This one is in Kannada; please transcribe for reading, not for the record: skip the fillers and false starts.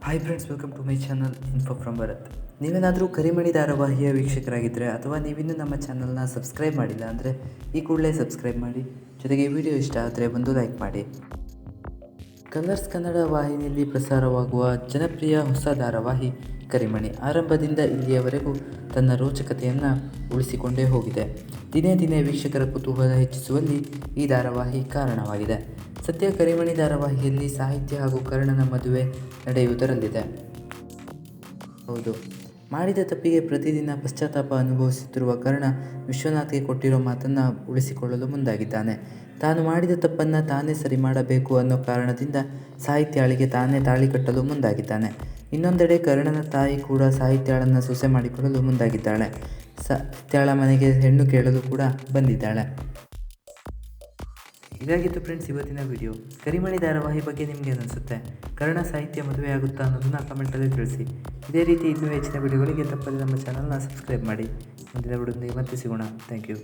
Hi friends, welcome to my channel info from Bharat. ನೀವೇನಾದರೂ ಕರಿಮಣಿ ಧಾರಾವಾಹಿಯ ವೀಕ್ಷಕರಾಗಿದ್ದರೆ ಅಥವಾ ನೀವಿನ್ನೂ ನಮ್ಮ ಚಾನಲ್ನ ಸಬ್ಸ್ಕ್ರೈಬ್ ಮಾಡಿಲ್ಲ ಅಂದರೆ ಈ ಕೂಡಲೇ ಸಬ್ಸ್ಕ್ರೈಬ್ ಮಾಡಿ. ಜೊತೆಗೆ ಈ ವಿಡಿಯೋ ಇಷ್ಟ ಆದರೆ ಒಂದು ಲೈಕ್ ಮಾಡಿ. ಕಲರ್ಸ್ ಕನ್ನಡ ವಾಹಿನಿಯಲ್ಲಿ ಪ್ರಸಾರವಾಗುವ ಜನಪ್ರಿಯ ಹೊಸ ಧಾರಾವಾಹಿ ಕರಿಮಣಿ ಆರಂಭದಿಂದ ಇಲ್ಲಿಯವರೆಗೂ ತನ್ನ ರೋಚಕತೆಯನ್ನು ಉಳಿಸಿಕೊಂಡೇ ಹೋಗಿದೆ. ದಿನೇ ದಿನೇ ವೀಕ್ಷಕರ ಕುತೂಹಲ ಹೆಚ್ಚಿಸುವಲ್ಲಿ ಈ ಧಾರಾವಾಹಿ ಕಾರಣವಾಗಿದೆ. ಸದ್ಯ ಕರಿಮಣಿ ಧಾರಾವಾಹಿಯಲ್ಲಿ ಸಾಹಿತ್ಯ ಹಾಗೂ ಕರ್ಣನ ಮದುವೆ ನಡೆಯುವುದರಲ್ಲಿದೆ. ಹೌದು, ಮಾಡಿದ ತಪ್ಪಿಗೆ ಪ್ರತಿದಿನ ಪಶ್ಚಾತ್ತಾಪ ಅನುಭವಿಸುತ್ತಿರುವ ಕರ್ಣ ವಿಶ್ವನಾಥ್ಗೆ ಕೊಟ್ಟಿರೋ ಮಾತನ್ನು ಉಳಿಸಿಕೊಳ್ಳಲು ಮುಂದಾಗಿದ್ದಾನೆ. ತಾನು ಮಾಡಿದ ತಪ್ಪನ್ನು ತಾನೇ ಸರಿ ಮಾಡಬೇಕು ಅನ್ನೋ ಕಾರಣದಿಂದ ಸಾಹಿತ್ಯಾಳಿಗೆ ತಾನೇ ತಾಳಿ ಕಟ್ಟಲು ಮುಂದಾಗಿದ್ದಾನೆ. ಇನ್ನೊಂದೆಡೆ ಕರ್ಣನ ತಾಯಿ ಕೂಡ ಸಾಹಿತ್ಯಾಳನ್ನು ಸೊಸೆ ಮಾಡಿಕೊಳ್ಳಲು ಮುಂದಾಗಿದ್ದಾಳೆ. ಸಾಹಿತ್ಯಾಳ ಮನೆಗೆ ಹೆಣ್ಣು ಕೇಳಲು ಕೂಡ ಬಂದಿದ್ದಾಳೆ. ಇದಾಗಿತ್ತು ಫ್ರೆಂಡ್ಸ್ ಇವತ್ತಿನ ವಿಡಿಯೋ. ಕರಿಮಣಿ ಧಾರಾವಾಹಿ ಬಗ್ಗೆ ನಿಮಗೆ ಅನಿಸುತ್ತೆ? ಕರ್ಣ ಸಾಹಿತ್ಯ ಮದುವೆ ಆಗುತ್ತಾ ಅನ್ನೋದನ್ನು ಕಮೆಂಟಲ್ಲಿ ತಿಳಿಸಿ. ಇದೇ ರೀತಿ ಇನ್ನೂ ಹೆಚ್ಚಿನ ವಿಡಿಯೋಗಳಿಗೆ ತಪ್ಪದೆ ನಮ್ಮ ಚಾನಲ್ನ ಸಬ್ಸ್ಕ್ರೈಬ್ ಮಾಡಿ. ಮುಂದಿನ ವಿಡಿಯೋದೊಂದಿಗೆ ಮತ್ತೆ ಸಿಗೋಣ. Thank you.